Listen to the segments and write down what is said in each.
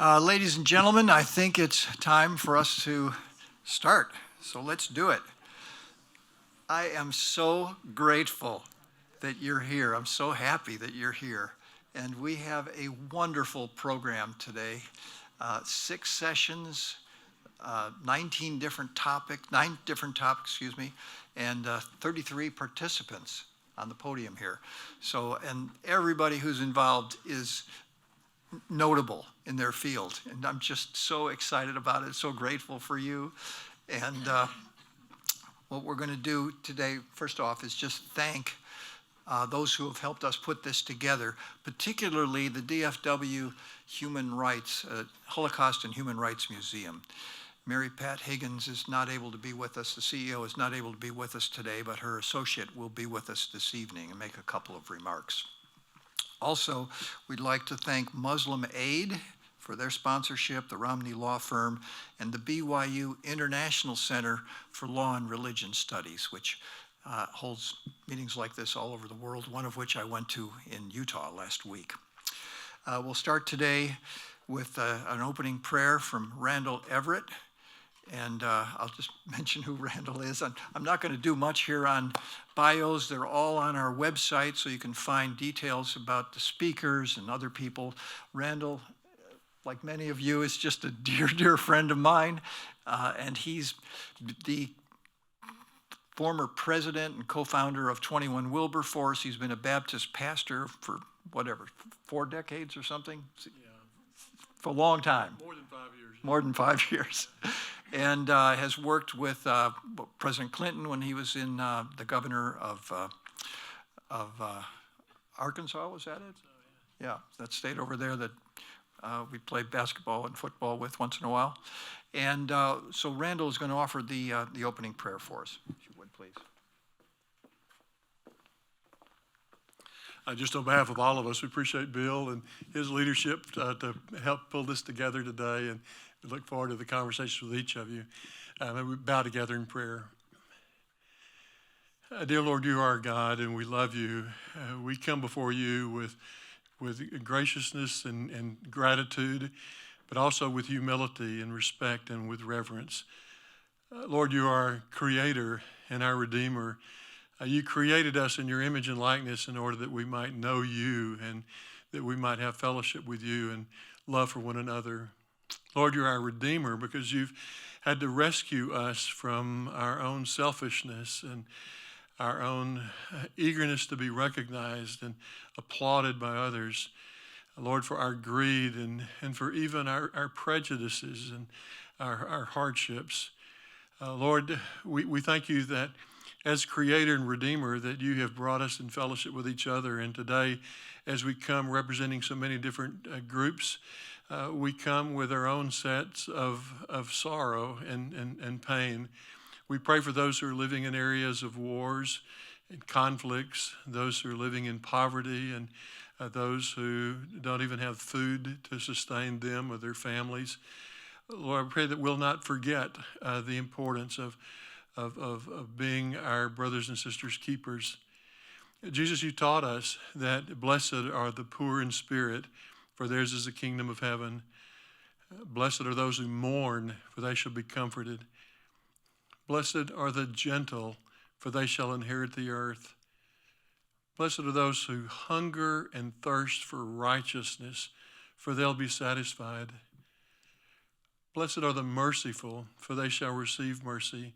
Ladies and gentlemen, I think it's time for us to start. So let's do it. I am so grateful that you're here. I'm so happy that you're here. And we have a wonderful program today. 6 sessions, 9 different topics, and 33 participants on the podium here. So, and everybody who's involved is notable in their field. And I'm just so excited about it, so grateful for you. And what we're going to do today, first off, is just thank those who have helped us put this together, particularly the DFW Human Rights, Holocaust and Human Rights Museum. Mary Pat Higgins is not able to be with us. The CEO is not able to be with us today, but her associate will be with us this evening and make a couple of remarks. Also, we'd like to thank Muslim Aid for their sponsorship, the Romney Law Firm, and the BYU International Center for Law and Religion Studies, which holds meetings like this all over the world, one of which I went to in Utah last week. We'll start today with an opening prayer from Randall Everett. And I'll just mention who Randall is. I'm not going to do much here on bios. They're all on our website, so you can find details about the speakers and other people. Randall, like many of you, is just a dear, dear friend of mine. And he's the former president and co-founder of 21 Wilberforce. He's been a Baptist pastor for, 4 decades or something? Yeah. For a long time. More than 5 years. More than 5 years. And has worked with President Clinton when he was in the governor of Arkansas, was that it? Yeah, that state over there that we play basketball and football with once in a while. And so Randall is going to offer the opening prayer for us, if you would, please. Just on behalf of all of us, we appreciate Bill and his leadership to help pull this together today, and we look forward to the conversations with each of you. And we bow together in prayer. Dear Lord, you are our God, and we love you. We come before you with graciousness and gratitude, but also with humility and respect and with reverence. Lord, you are our creator and our redeemer. You created us in your image and likeness in order that we might know you and that we might have fellowship with you and love for one another. Lord, you're our Redeemer because you've had to rescue us from our own selfishness and our own eagerness to be recognized and applauded by others. Lord, for our greed and for even our prejudices and our hardships. Lord, we thank you that as Creator and Redeemer, that you have brought us in fellowship with each other. And today, as we come representing so many different groups, we come with our own sets of sorrow and pain. We pray for those who are living in areas of wars and conflicts, those who are living in poverty, and those who don't even have food to sustain them or their families. Lord, I pray that we'll not forget the importance of being our brothers and sisters' keepers. Jesus, you taught us that blessed are the poor in spirit, for theirs is the kingdom of heaven. Blessed are those who mourn, for they shall be comforted. Blessed are the gentle, for they shall inherit the earth. Blessed are those who hunger and thirst for righteousness, for they'll be satisfied. Blessed are the merciful, for they shall receive mercy.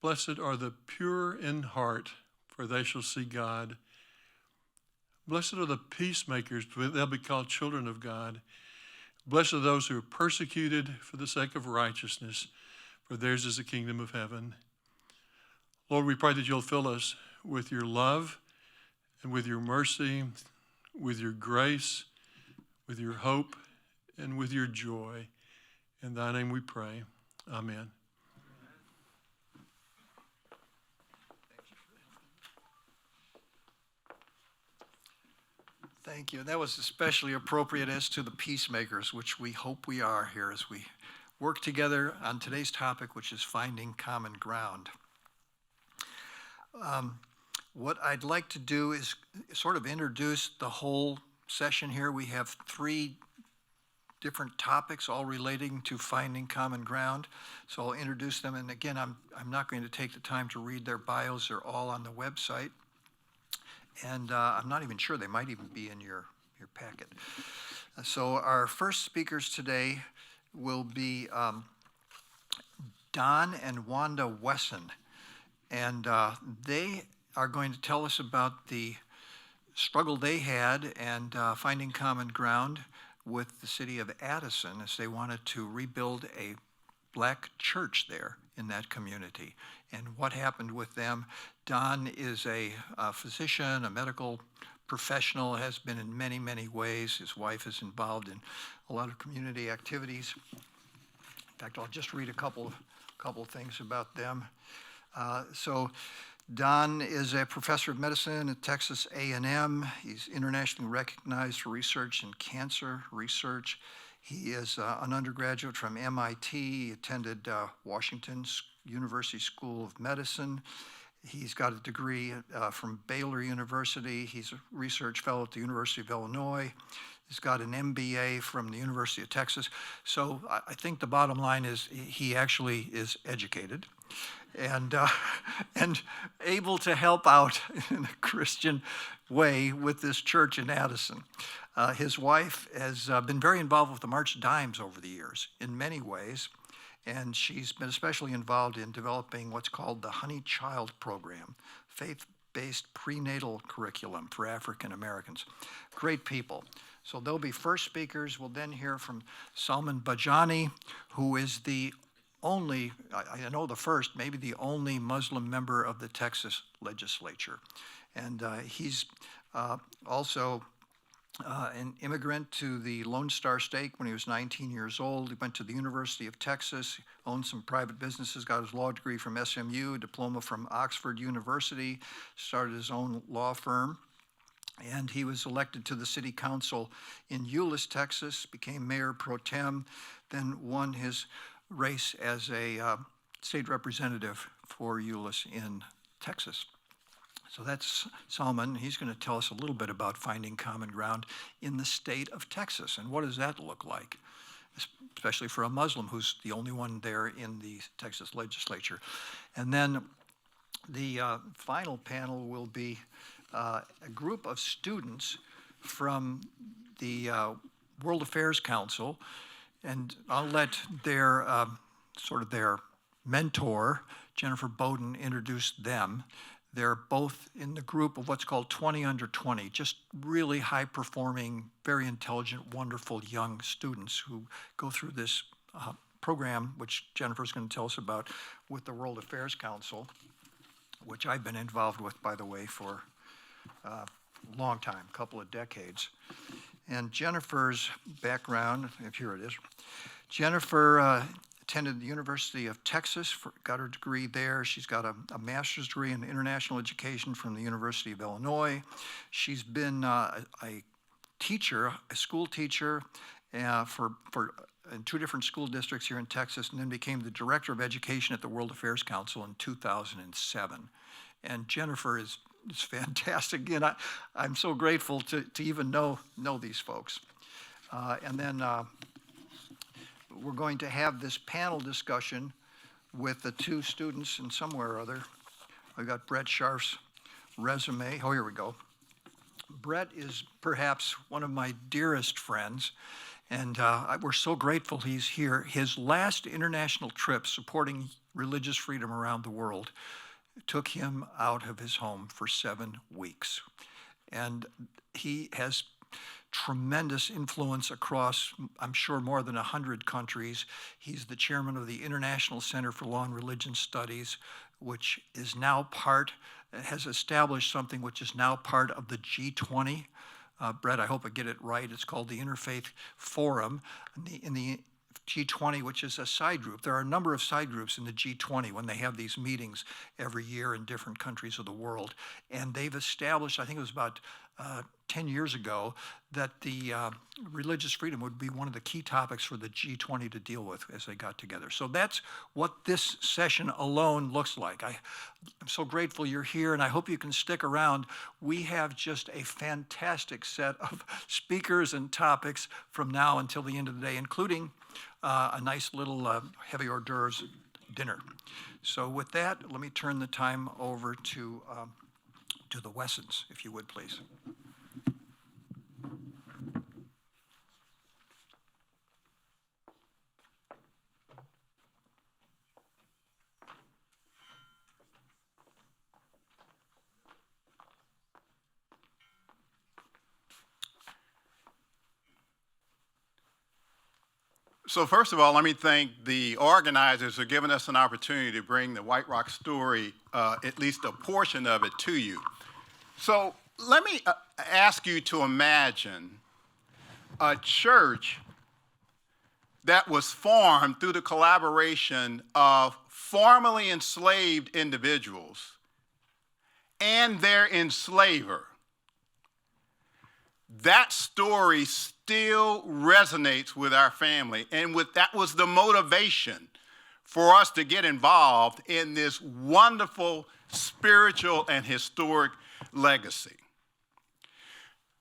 Blessed are the pure in heart, for they shall see God. Blessed are the peacemakers, for they'll be called children of God. Blessed are those who are persecuted for the sake of righteousness, for theirs is the kingdom of heaven. Lord, we pray that you'll fill us with your love and with your mercy, with your grace, with your hope, and with your joy. In thy name we pray. Amen. Thank you. That was especially appropriate as to the peacemakers, which we hope we are here as we work together on today's topic, which is finding common ground. What I'd like to do is sort of introduce the whole session here. We have 3 different topics, all relating to finding common ground. So I'll introduce them. And again, I'm not going to take the time to read their bios. They're all on the website. And I'm not even sure, they might even be in your packet. So our first speakers today will be Don and Wanda Wesson. And they are going to tell us about the struggle they had and finding common ground with the city of Addison as they wanted to rebuild a black church there in that community and what happened with them. Don is a physician, a medical professional, has been in many, many ways. His wife is involved in a lot of community activities. In fact, I'll just read a couple of things about them. So Don is a professor of medicine at Texas A&M. He's internationally recognized for research in cancer research. He is an undergraduate from MIT. He attended Washington University School of Medicine. He's got a degree from Baylor University. He's a research fellow at the University of Illinois. He's got an MBA from the University of Texas. So I think the bottom line is he actually is educated and able to help out in a Christian way with this church in Addison. His wife has been very involved with the March Dimes over the years in many ways, and she's been especially involved in developing what's called the Honey Child Program, faith-based prenatal curriculum for African Americans. Great people. So they'll be first speakers. We'll then hear from Salman Bajani, who is the only, I know the first, maybe the only Muslim member of the Texas legislature. And he's also an immigrant to the Lone Star State when he was 19 years old. He went to the University of Texas, owned some private businesses, got his law degree from SMU, a diploma from Oxford University, started his own law firm. And he was elected to the city council in Euless, Texas, became mayor pro tem, then won his race as a state representative for Euless in Texas. So that's Salman. He's going to tell us a little bit about finding common ground in the state of Texas and what does that look like, especially for a Muslim who's the only one there in the Texas legislature. And then the final panel will be a group of students from the World Affairs Council, and I'll let their their mentor, Jennifer Bowden, introduce them. They're both in the group of what's called 20 under 20, just really high-performing, very intelligent, wonderful young students who go through this program, which Jennifer's going to tell us about, with the World Affairs Council, which I've been involved with, by the way, for a long time, a couple of decades. And Jennifer's background, here it is. Jennifer attended the University of Texas, got her degree there. She's got a master's degree in international education from the University of Illinois. She's been a teacher, a school teacher for in 2 different school districts here in Texas, and then became the director of education at the World Affairs Council in 2007. And Jennifer is fantastic. And I'm so grateful to even know these folks. And then we're going to have this panel discussion with the 2 students, and somewhere or other, I've got Brett Scharf's resume. Oh, here we go. Brett is perhaps one of my dearest friends, and we're so grateful he's here. His last international trip supporting religious freedom around the world took him out of his home for 7 weeks. And he has tremendous influence across, I'm sure, more than 100 countries. He's the chairman of the International Center for Law and Religion Studies, which is now has established something which is now part of the G20. Brett, I hope I get it right. It's called the Interfaith Forum. In the G20, which is a side group. There are a number of side groups in the G20 when they have these meetings every year in different countries of the world. And they've established, I think it was about 10 years ago that the religious freedom would be one of the key topics for the G20 to deal with as they got together. So that's what this session alone looks like. I'm so grateful you're here, and I hope you can stick around. We have just a fantastic set of speakers and topics from now until the end of the day, including a nice little heavy hors d'oeuvres dinner. So with that, let me turn the time over to the Wessons, if you would, please. So first of all, let me thank the organizers for giving us an opportunity to bring the White Rock story, at least a portion of it, to you. So let me ask you to imagine a church that was formed through the collaboration of formerly enslaved individuals and their enslaver. That story still resonates with our family, and that was the motivation for us to get involved in this wonderful spiritual and historic legacy.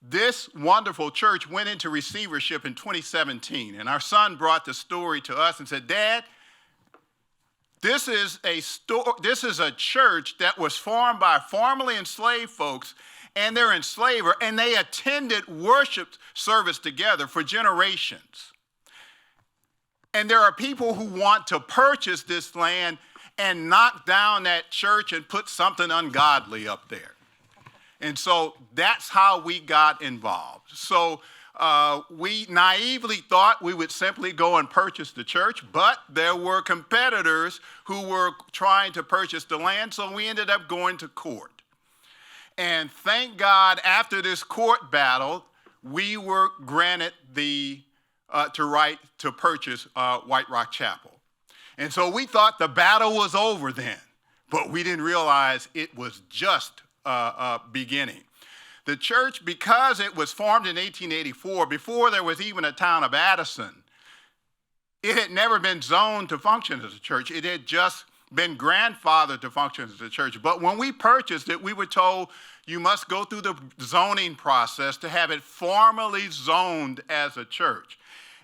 This wonderful church went into receivership in 2017, and our son brought the story to us and said, "Dad, this is a church that was formed by formerly enslaved folks and their enslaver, and they attended worship service together for generations. And there are people who want to purchase this land and knock down that church and put something ungodly up there." And so that's how we got involved. So we naively thought we would simply go and purchase the church, but there were competitors who were trying to purchase the land, so we ended up going to court. And thank God, after this court battle, we were granted the right to purchase White Rock Chapel. And so we thought the battle was over then, but we didn't realize it was just beginning. The church, because it was formed in 1884, before there was even a town of Addison, it had never been zoned to function as a church. It had just been grandfathered to function as a church. But when we purchased it, we were told you must go through the zoning process to have it formally zoned as a church.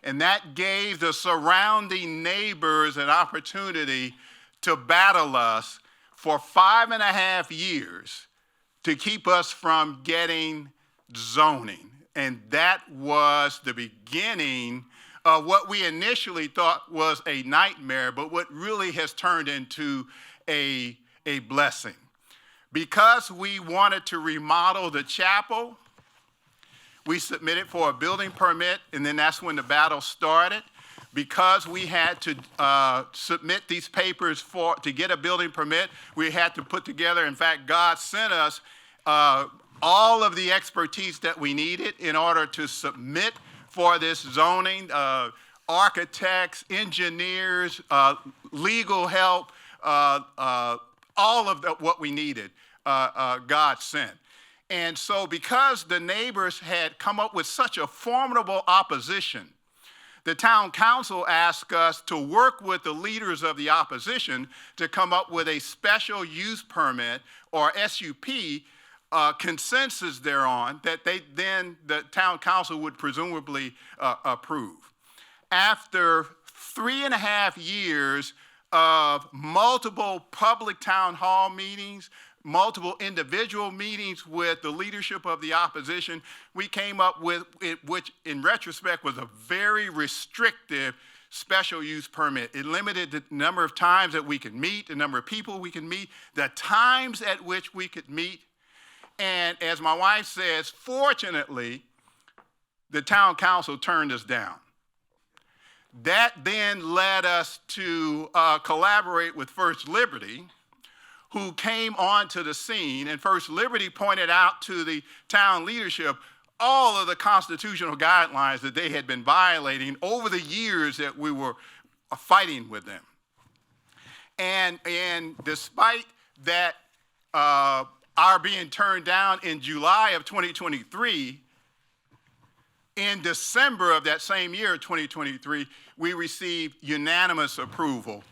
And that gave the surrounding neighbors an opportunity to battle us for 5.5 years to keep us from getting zoning. And that was the beginning of what we initially thought was a nightmare, but what really has turned into a blessing. Because we wanted to remodel the chapel, we submitted for a building permit, and then that's when the battle started. Because we had to submit these papers to get a building permit, we had to put together, in fact, God sent us all of the expertise that we needed in order to submit for this zoning, architects, engineers, legal help, all of what we needed, God sent. And so because the neighbors had come up with such a formidable opposition, the town council asked us to work with the leaders of the opposition to come up with a special use permit, or SUP, consensus thereon, that the town council would presumably approve. After 3.5 years of multiple public town hall meetings, multiple individual meetings with the leadership of the opposition, we came up with it, which in retrospect was a very restrictive special use permit. It limited the number of times that we could meet, the number of people we could meet, the times at which we could meet. And as my wife says, fortunately, the town council turned us down. That then led us to collaborate with First Liberty, who came onto the scene, and First Liberty pointed out to the town leadership all of the constitutional guidelines that they had been violating over the years that we were fighting with them. And despite that our being turned down in July of 2023, in December of that same year, 2023, we received unanimous approval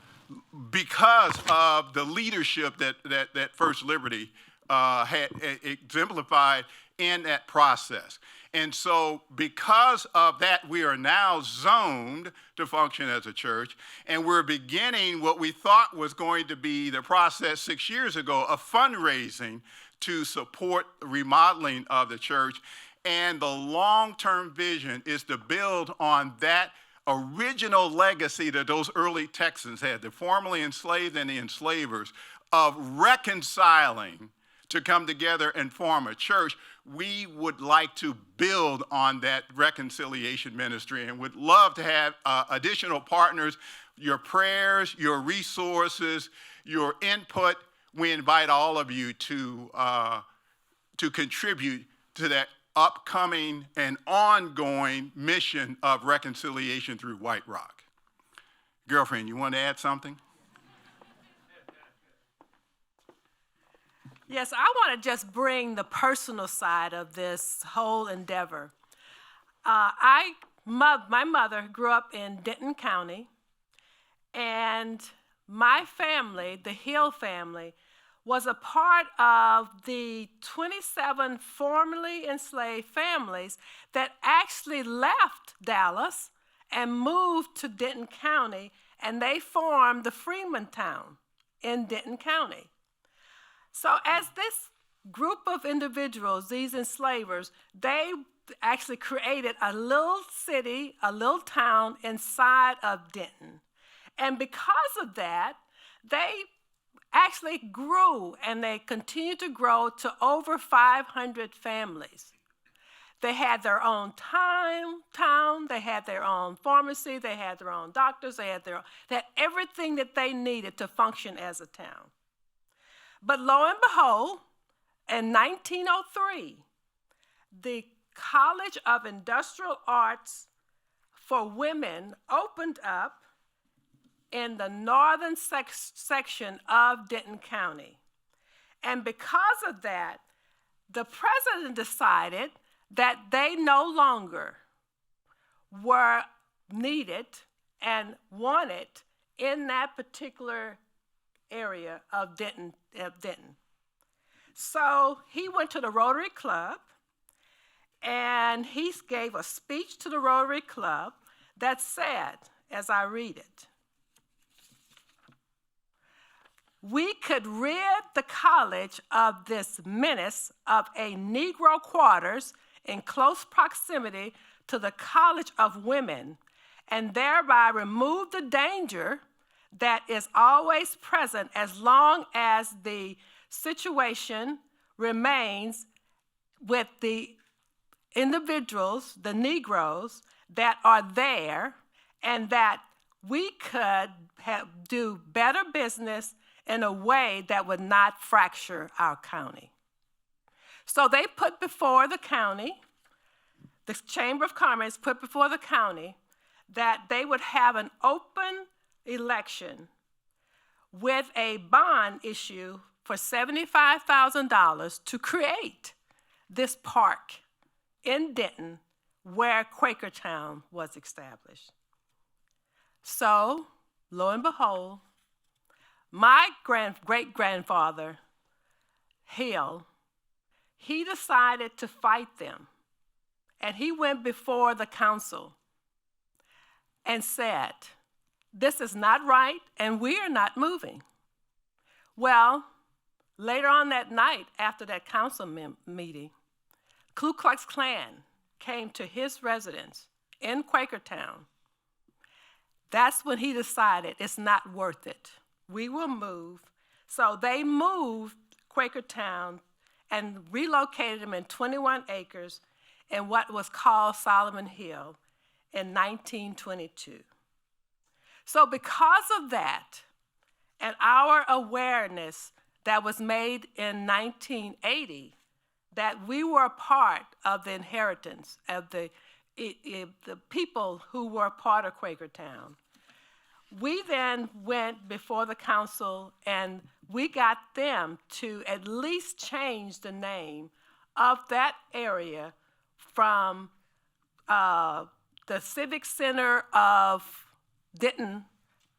because of the leadership that First Liberty had exemplified in that process. And so because of that, we are now zoned to function as a church, and we're beginning what we thought was going to be the process 6 years ago of fundraising to support the remodeling of the church. And the long-term vision is to build on that original legacy that those early Texans had, the formerly enslaved and the enslavers, of reconciling to come together and form a church. We would like to build on that reconciliation ministry and would love to have additional partners. Your prayers, your resources, your input, we invite all of you to contribute to that upcoming and ongoing mission of reconciliation through White Rock. Girlfriend, you want to add something? Yes, I want to just bring the personal side of this whole endeavor. My mother grew up in Denton County, and my family, the Hill family, was a part of the 27 formerly enslaved families that actually left Dallas and moved to Denton County, and they formed the Freeman town in Denton County. So as this group of individuals, these enslavers, they actually created a little city, a little town inside of Denton. And because of that, they actually grew, and they continued to grow to over 500 families. They had their own town, they had their own pharmacy, they had their own doctors, they had everything that they needed to function as a town. But lo and behold, in 1903, the College of Industrial Arts for Women opened up in the northern section of Denton County. And because of that, the president decided that they no longer were needed and wanted in that particular area of Denton. So he went to the Rotary Club, and he gave a speech to the Rotary Club that said, as I read it, "We could rid the college of this menace of a Negro quarters in close proximity to the College of Women, and thereby remove the danger that is always present as long as the situation remains with the individuals, the Negroes, that are there, and that we could do better business in a way that would not fracture our county." So they put before the county, the Chamber of Commerce put before the county, that they would have an open election with a bond issue for $75,000 to create this park in Denton where Quakertown was established. So, lo and behold, my great-grandfather, Hill, he decided to fight them. And he went before the council and said, "This is not right, and we are not moving." Well, later on that night, after that council meeting, Ku Klux Klan came to his residence in Quakertown. That's when he decided it's not worth it. We will move. So they moved Quakertown and relocated them in 21 acres in what was called Solomon Hill in 1922. So because of that, and our awareness that was made in 1980, that we were a part of the inheritance of the people who were part of Quakertown, we then went before the council and we got them to at least change the name of that area from the Civic Center of Denton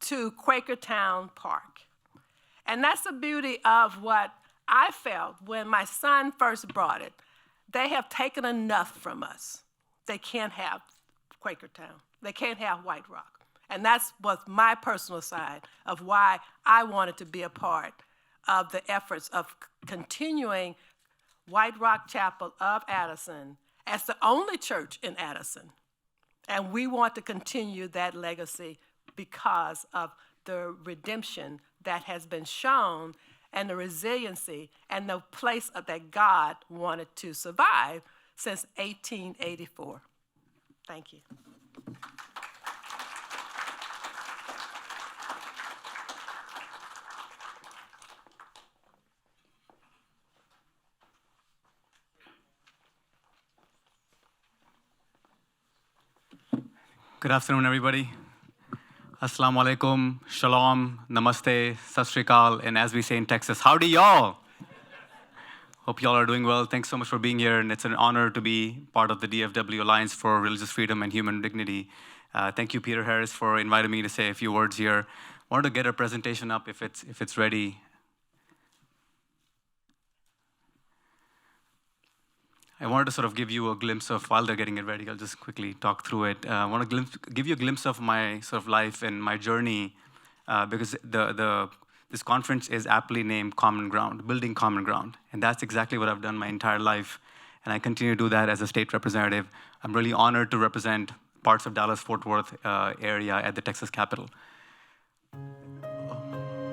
to Quakertown Park. And that's the beauty of what I felt when my son first brought it. They have taken enough from us. They can't have Quakertown. They can't have White Rock. And that's was my personal side of why I wanted to be a part of the efforts of continuing White Rock Chapel of Addison as the only church in Addison. And we want to continue that legacy because of the redemption that has been shown and the resiliency and the place that God wanted to survive since 1884. Thank you. Good afternoon, everybody. Assalamu alaikum, shalom, namaste, sat sri akal, and as we say in Texas, howdy y'all. Hope y'all are doing well. Thanks so much for being here, and it's an honor to be part of the DFW Alliance for Religious Freedom and Human Dignity. Thank you, Peter Harris, for inviting me to say a few words here. I wanted to get a presentation up if it's ready. I wanted to sort of give you a glimpse of, while they're getting it ready, I'll just quickly talk through it. I want to give you a glimpse of my sort of life and my journey, because this conference is aptly named Common Ground, Building Common Ground. And that's exactly what I've done my entire life. And I continue to do that as a state representative. I'm really honored to represent parts of Dallas-Fort Worth area at the Texas Capitol.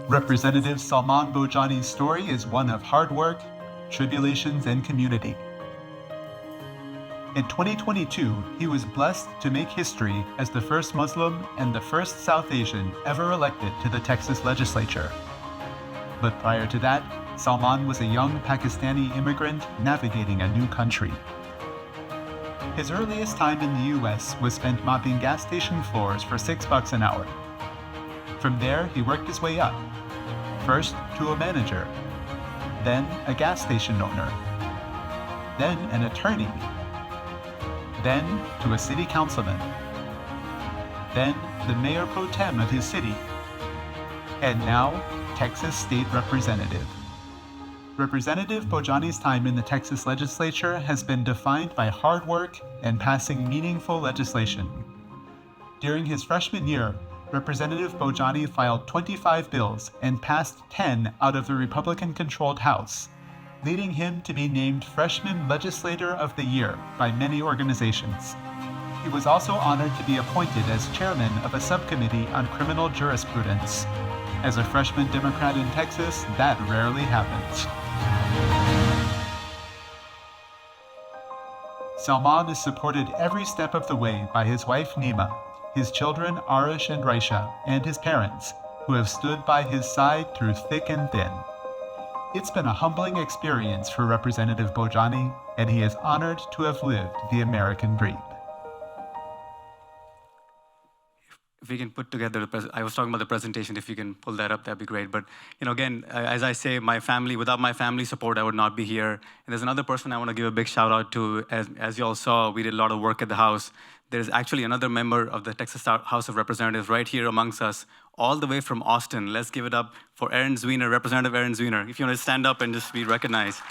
Representative Salman Bojani's story is one of hard work, tribulations, and community. In 2022, he was blessed to make history as the first Muslim and the first South Asian ever elected to the Texas legislature. But prior to that, Salman was a young Pakistani immigrant navigating a new country. His earliest time in the US was spent mopping gas station floors for $6 an hour. From there, he worked his way up, first to a manager, then a gas station owner, then an attorney, then to a city councilman, then the mayor pro tem of his city, and now Texas State Representative. Representative Bojani's time in the Texas legislature has been defined by hard work and passing meaningful legislation. During his freshman year, Representative Bojani filed 25 bills and passed 10 out of the Republican-controlled House, leading him to be named Freshman Legislator of the Year by many organizations. He was also honored to be appointed as chairman of a subcommittee on criminal jurisprudence. As a freshman Democrat in Texas, that rarely happens. Salman is supported every step of the way by his wife Nima, his children Arish and Raisha, and his parents, who have stood by his side through thick and thin. It's been a humbling experience for Representative Bojani, and he is honored to have lived the American dream. If we can put together I was talking about the presentation, if you can pull that up, that'd be great. But, again, as I say, without my family support, I would not be here. And there's another person I want to give a big shout out to. As you all saw, we did a lot of work at the House. There's actually another member of the Texas House of Representatives right here amongst us, all the way from Austin. Let's give it up for Erin Zwiener, Representative Erin Zwiener. If you want to stand up and just be recognized.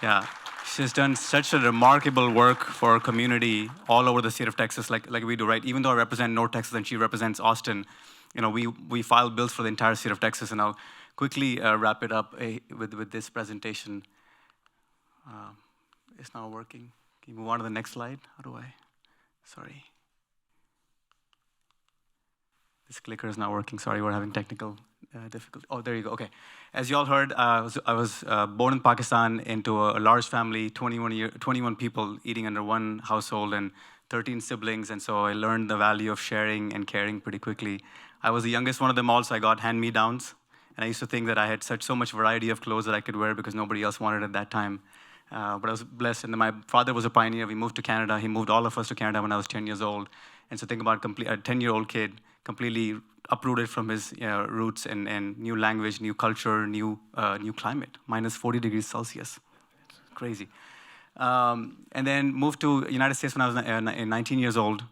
Yeah. She's done such a remarkable work for our community all over the state of Texas, like we do, right? Even though I represent North Texas and she represents Austin, we file bills for the entire state of Texas. And I'll quickly wrap it up with this presentation. It's not working. Can you move on to the next slide? How do I? Sorry. This clicker is not working. Sorry, we're having technical difficulty. Oh, there you go. Okay. As you all heard, I was born in Pakistan into a large family, 21 people eating under one household and 13 siblings. And so I learned the value of sharing and caring pretty quickly. I was the youngest one of them all, so I got hand-me-downs. And I used to think that I had so much variety of clothes that I could wear because nobody else wanted at that time. But I was blessed, and then my father was a pioneer. We moved to Canada. He moved all of us to Canada when I was 10 years old. And so think about a 10-year-old kid completely uprooted from his roots and new language, new culture, new climate, minus 40 degrees Celsius. It's crazy. And then moved to United States when I was 19 years old,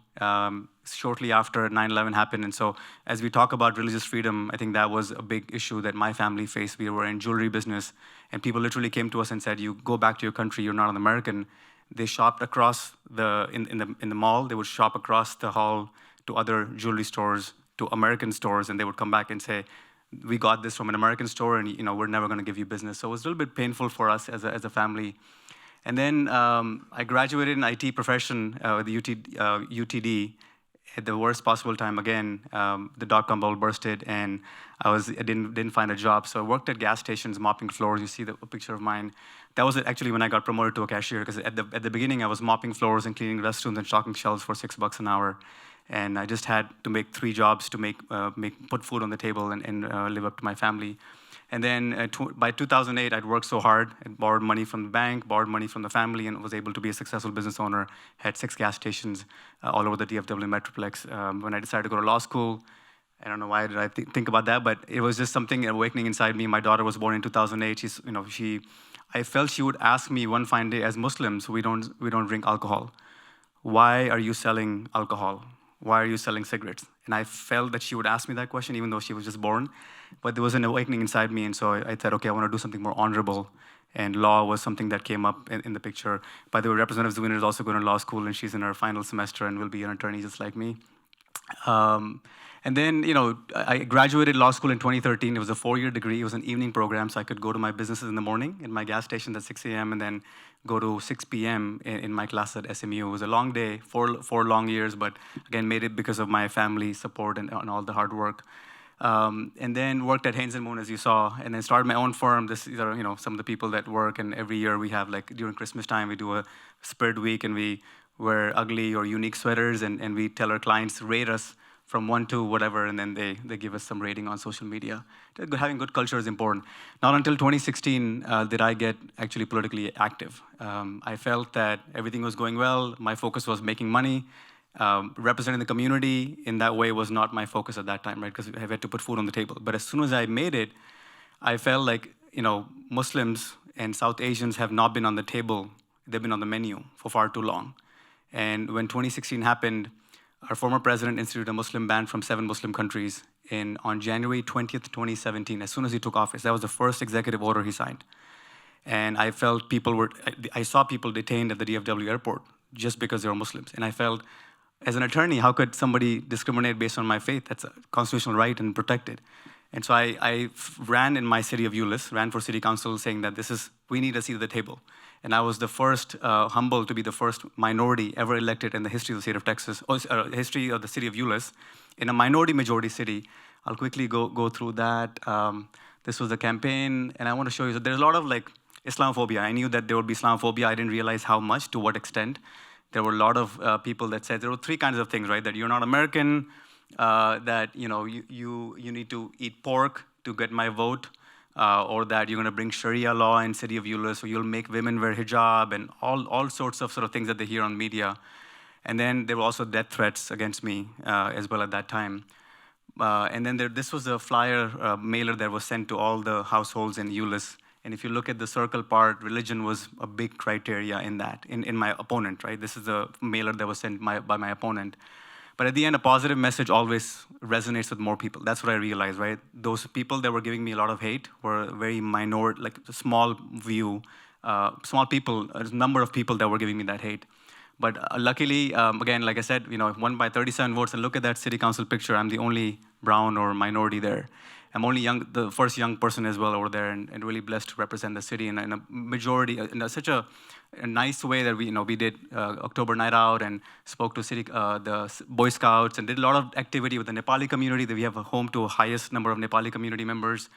shortly after 9/11 happened. And so as we talk about religious freedom, I think that was a big issue that my family faced. We were in jewelry business, and people literally came to us and said, you go back to your country, you're not an American. They shopped across in the mall. They would shop across the hall to other jewelry stores, to American stores, and they would come back and say, we got this from an American store, and we're never going to give you business. So it was a little bit painful for us as a family. And then I graduated in IT profession with the UTD at the worst possible time again. The dot-com bubble bursted, and I didn't find a job. So I worked at gas stations, mopping floors. You see a picture of mine. That was actually when I got promoted to a cashier, because at the beginning I was mopping floors and cleaning restrooms and stocking shelves for $6 an hour. And I just had to make 3 jobs to put food on the table and live up to my family. And then by 2008, I'd worked so hard, and borrowed money from the bank, borrowed money from the family, and was able to be a successful business owner. Had 6 gas stations all over the DFW Metroplex. When I decided to go to law school, I don't know why did I think about that, but it was just something awakening inside me. My daughter was born in 2008. I felt she would ask me one fine day, as Muslims, we don't drink alcohol. Why are you selling alcohol? Why are you selling cigarettes? And I felt that she would ask me that question, even though she was just born. But there was an awakening inside me, and so I said, okay, I want to do something more honorable. And law was something that came up in the picture. By the way, Representative Zwiener is also going to law school, and she's in her final semester and will be an attorney just like me. And then, I graduated law school in 2013. It was a 4-year degree. It was an evening program, so I could go to my businesses in the morning, in my gas station at 6 a.m., and then go to 6 p.m. in my class at SMU. It was a long day, 4 long years, but again, made it because of my family support and all the hard work. And then worked at Haynes & Moon, as you saw, and then started my own firm. These are some of the people that work, and every year we have, during Christmas time, we do a Spirit Week, and we wear ugly or unique sweaters, and we tell our clients, rate us from 1 to whatever, and then they give us some rating on social media. Having good culture is important. Not until 2016 did I get actually politically active. I felt that everything was going well. My focus was making money. Representing the community in that way was not my focus at that time, right? Because I had to put food on the table. But as soon as I made it, I felt like, Muslims and South Asians have not been on the table. They've been on the menu for far too long. And when 2016 happened, our former president instituted a Muslim ban from 7 Muslim countries on January 20th, 2017, as soon as he took office. That was the first executive order he signed. And I felt I saw people detained at the DFW airport just because they were Muslims. And I felt, as an attorney, how could somebody discriminate based on my faith? That's a constitutional right and protected. And so I ran in my city of Euless, ran for city council, saying that we need a seat at the table. And I was the first, humbled to be the first minority ever elected in the history of the state of Texas, history of the city of Euless, in a minority majority city. I'll quickly go through that. This was the campaign, and I want to show you, so there's a lot of Islamophobia. I knew that there would be Islamophobia. I didn't realize how much, to what extent. There were a lot of people that said, there were 3 kinds of things, right? That you're not American, that you need to eat pork to get my vote, or that you're going to bring Sharia law in city of Euless, or you'll make women wear hijab, and all sorts of things that they hear on media. And then there were also death threats against me as well at that time. And then this was a flyer mailer that was sent to all the households in Euless. And if you look at the circle part, religion was a big criteria in that, in my opponent, right? This is the mailer that was sent by my opponent. But at the end, a positive message always resonates with more people. That's what I realized, right? Those people that were giving me a lot of hate were very minor, a small view, small people, a number of people that were giving me that hate. But luckily, again, like I said, won by 37 votes. And look at that city council picture. I'm the only brown or minority there. I'm only the first young person as well over there, and really blessed to represent the city in a majority, in such a nice way that we did October Night Out and spoke to the Boy Scouts and did a lot of activity with the Nepali community. That we have a home to a highest number of Nepali community members.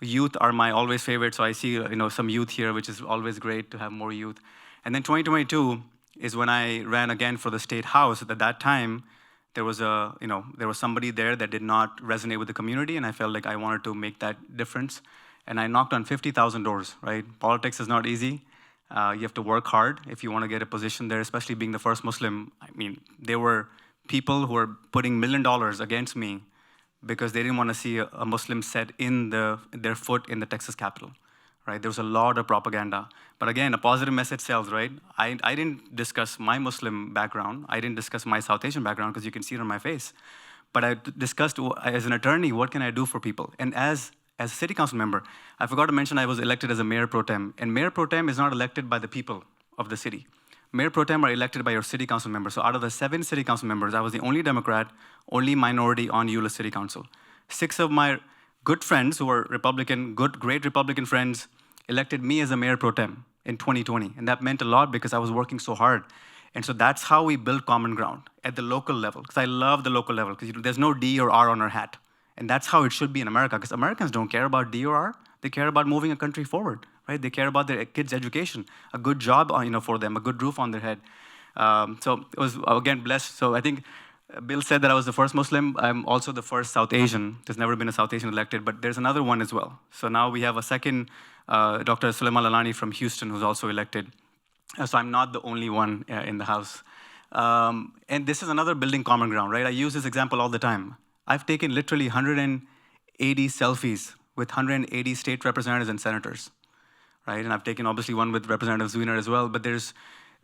Youth are my always favorite, so I see some youth here, which is always great to have more youth. And then 2022 is when I ran again for the state house. At that time, there was somebody there that did not resonate with the community, and I felt like I wanted to make that difference. And I knocked on 50,000 doors, right? Politics is not easy. You have to work hard if you want to get a position there, especially being the first Muslim. I mean, there were people who were putting $1 million against me because they didn't want to see a Muslim set in their foot in the Texas Capitol, right? There was a lot of propaganda. But again, a positive message sells, right? I didn't discuss my Muslim background. I didn't discuss my South Asian background because you can see it on my face. But I discussed, as an attorney, what can I do for people? And as a city council member, I forgot to mention I was elected as a mayor pro tem. And mayor pro tem is not elected by the people of the city. Mayor pro tem are elected by your city council members. So out of the 7 city council members, I was the only Democrat, only minority on Euless City Council. 6 of my good friends who were Republican, great Republican friends, elected me as a mayor pro tem in 2020. And that meant a lot because I was working so hard. And so that's how we build common ground at the local level. Because I love the local level, because there's no D or R on our hat. And that's how it should be in America, because Americans don't care about D or R. They care about moving a country forward, right? They care about their kids' education, a good job, for them, a good roof on their head. So it was, again, blessed. So I think Bill said that I was the first Muslim. I'm also the first South Asian. There's never been a South Asian elected, but there's another one as well. So now we have a second, Dr. Sulaiman Lalani from Houston, who's also elected. So I'm not the only one in the House. And this is another building common ground, right? I use this example all the time. I've taken literally 180 selfies with 180 state representatives and senators, right? And I've taken, obviously, one with Representative Zwiener as well, but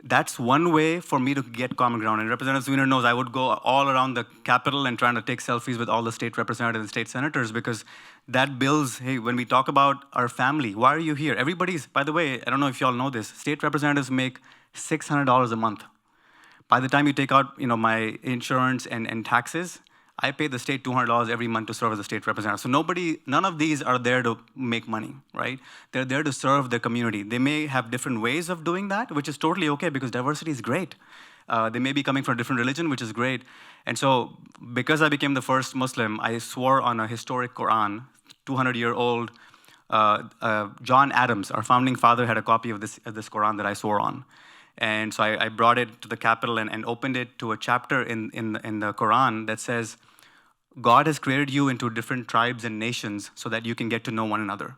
that's one way for me to get common ground. And Representative Zwiener knows I would go all around the Capitol and trying to take selfies with all the state representatives and state senators, because that builds, hey, when we talk about our family, why are you here? Everybody's, by the way, I don't know if you all know this, state representatives make $600 a month. By the time you take out, my insurance and taxes, I pay the state $200 every month to serve as a state representative. So none of these are there to make money, right? They're there to serve the community. They may have different ways of doing that, which is totally okay, because diversity is great. They may be coming from a different religion, which is great. And so because I became the first Muslim, I swore on a historic Quran, 200-year-old. John Adams, our founding father, had a copy of this Quran that I swore on. And so I brought it to the Capitol and opened it to a chapter in the Quran that says, God has created you into different tribes and nations so that you can get to know one another,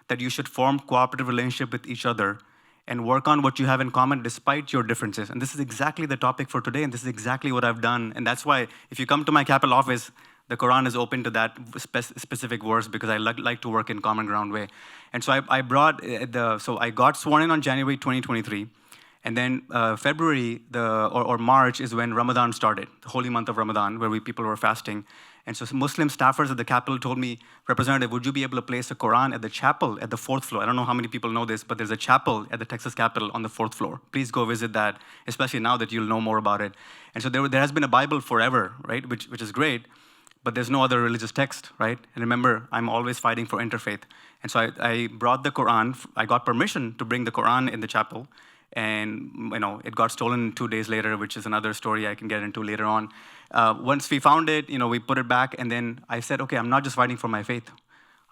that you should form cooperative relationship with each other and work on what you have in common despite your differences. And this is exactly the topic for today, and this is exactly what I've done. And that's why if you come to my Capitol office, the Quran is open to that specific verse, because I like to work in common ground way. And so I got sworn in on January 2023. And then February or March is when Ramadan started, the holy month of Ramadan, where people were fasting. And so some Muslim staffers at the Capitol told me, Representative, would you be able to place a Quran at the chapel at the 4th floor? I don't know how many people know this, but there's a chapel at the Texas Capitol on the 4th floor. Please go visit that, especially now that you'll know more about it. And so there has been a Bible forever, right, which is great, but there's no other religious text, right? And remember, I'm always fighting for interfaith. And so I brought the Quran. I got permission to bring the Quran in the chapel. And it got stolen 2 days later, which is another story I can get into later on. Once we found it, we put it back, and then I said, okay, I'm not just fighting for my faith.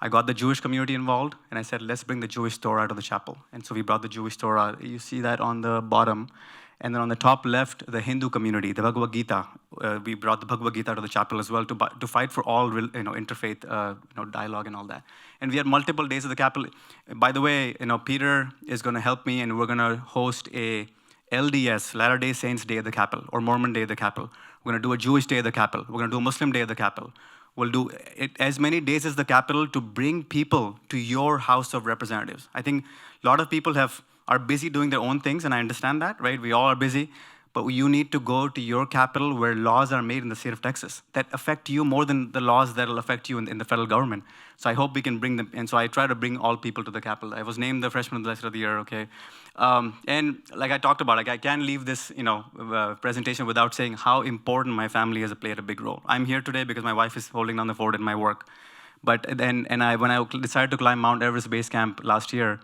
I got the Jewish community involved, and I said, let's bring the Jewish Torah to the chapel. And so we brought the Jewish Torah. You see that on the bottom. And then on the top left, the Hindu community, the Bhagavad Gita. We brought the Bhagavad Gita to the chapel as well to fight for all interfaith dialogue and all that. And we had multiple days at the Capitol. By the way, Peter is going to help me, and we're going to host a LDS, Latter-day Saints Day at the Capitol, or Mormon Day at the Capitol. We're going to do a Jewish Day at the Capitol. We're going to do a Muslim Day at the Capitol. We'll do it as many days as the Capitol to bring people to your House of Representatives. I think a lot of people are busy doing their own things, and I understand that, right? We all are busy, but you need to go to your capital where laws are made in the state of Texas that affect you more than the laws that will affect you in the federal government. So I hope we can bring them, and so I try to bring all people to the Capitol. I was named the Freshman of the Year, okay? And like I talked about, I can't leave this presentation without saying how important my family has played a big role. I'm here today because my wife is holding down the fort in my work. But then, when I decided to climb Mount Everest Base Camp last year,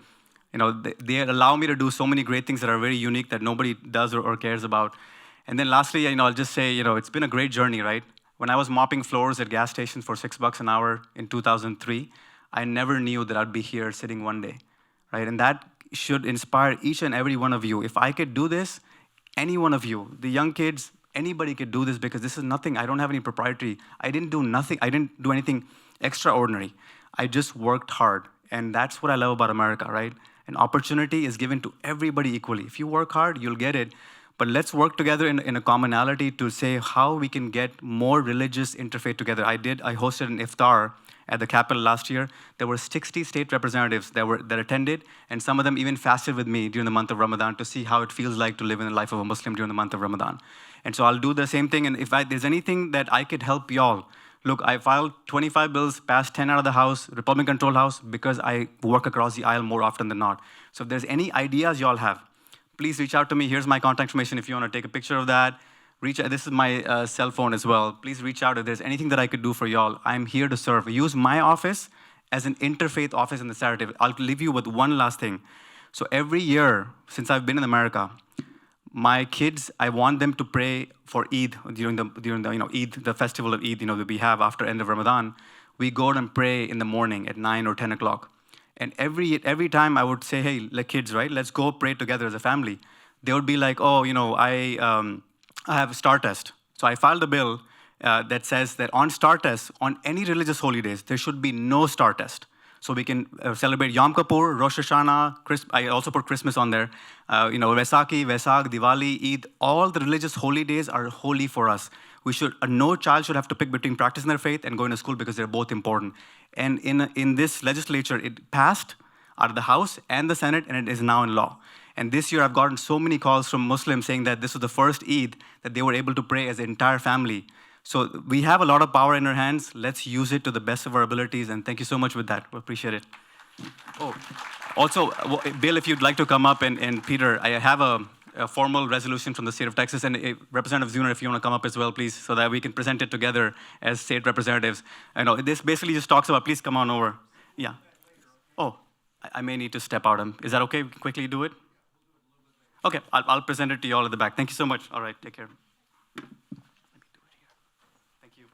they allow me to do so many great things that are very unique that nobody does or cares about. And then lastly, I'll just say, it's been a great journey, right? When I was mopping floors at gas stations for $6 an hour in 2003, I never knew that I'd be here sitting one day, right? And that should inspire each and every one of you. If I could do this, any one of you, the young kids, anybody could do this, because this is nothing. I don't have any proprietary. I didn't do nothing. I didn't do anything extraordinary. I just worked hard. And that's what I love about America, right? An opportunity is given to everybody equally. If you work hard, you'll get it. But let's work together in a commonality to say how we can get more religious interfaith together. I hosted an iftar at the Capitol last year. There were 60 state representatives that attended, and some of them even fasted with me during the month of Ramadan to see how it feels like to live in the life of a Muslim during the month of Ramadan. And so I'll do the same thing, and if there's anything that I could help y'all, look, I filed 25 bills, passed 10 out of the House, Republican-controlled House, because I work across the aisle more often than not. So if there's any ideas y'all have, please reach out to me. Here's my contact information if you want to take a picture of that. This is my cell phone as well. Please reach out if there's anything that I could do for y'all. I'm here to serve. Use my office as an interfaith office in the Saturday. I'll leave you with one last thing. So every year since I've been in America, my kids, I want them to pray for Eid during the Eid, the festival of Eid, that we have after end of Ramadan. We go out and pray in the morning at 9 or 10 o'clock. And every time I would say, hey, like kids, right? Let's go pray together as a family. They would be like, oh, I have a star test. So I filed a bill that says that on star tests, on any religious holy days, there should be no star test. So we can celebrate Yom Kippur, Rosh Hashanah, I also put Christmas on there, Vaisakhi, Vaisakh, Diwali, Eid, all the religious holy days are holy for us. No child should have to pick between practicing their faith and going to school because they're both important. And in this legislature, it passed out of the House and the Senate, and it is now in law. And this year, I've gotten so many calls from Muslims saying that this was the first Eid that they were able to pray as an entire family. So we have a lot of power in our hands. Let's use it to the best of our abilities, and thank you so much with that. We appreciate it. Oh, also, Bill, if you'd like to come up, and Peter, I have a formal resolution from the state of Texas, and Representative Zuner, if you want to come up as well, please, so that we can present it together as state representatives. I know this basically just talks about, please come on over. Yeah. Oh, I may need to step out. Is that okay? Quickly do it? Okay, I'll present it to you all at the back. Thank you so much. All right, take care. Let me do it here. Thank you.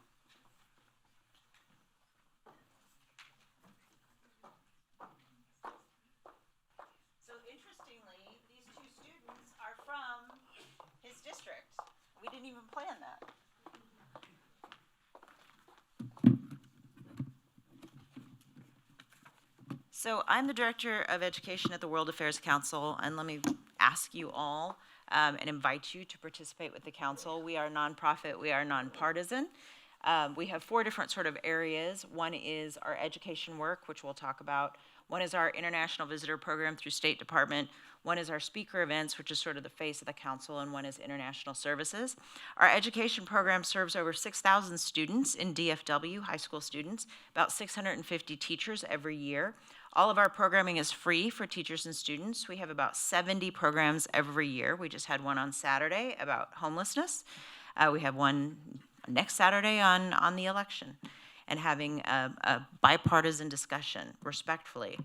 So interestingly, these two students are from his district. We didn't even plan that. So I'm the Director of Education at the World Affairs Council, and let me ask you all and invite you to participate with the council. We are a nonprofit, we are nonpartisan. We have 4 different sort of areas. One is our education work, which we'll talk about. One is our international visitor program through State Department. One is our speaker events, which is sort of the face of the council, and one is international services. Our education program serves over 6,000 students in DFW, high school students, about 650 teachers every year. All of our programming is free for teachers and students. We have about 70 programs every year. We just had one on Saturday about homelessness. We have one next Saturday on the election, and having a bipartisan discussion, respectfully.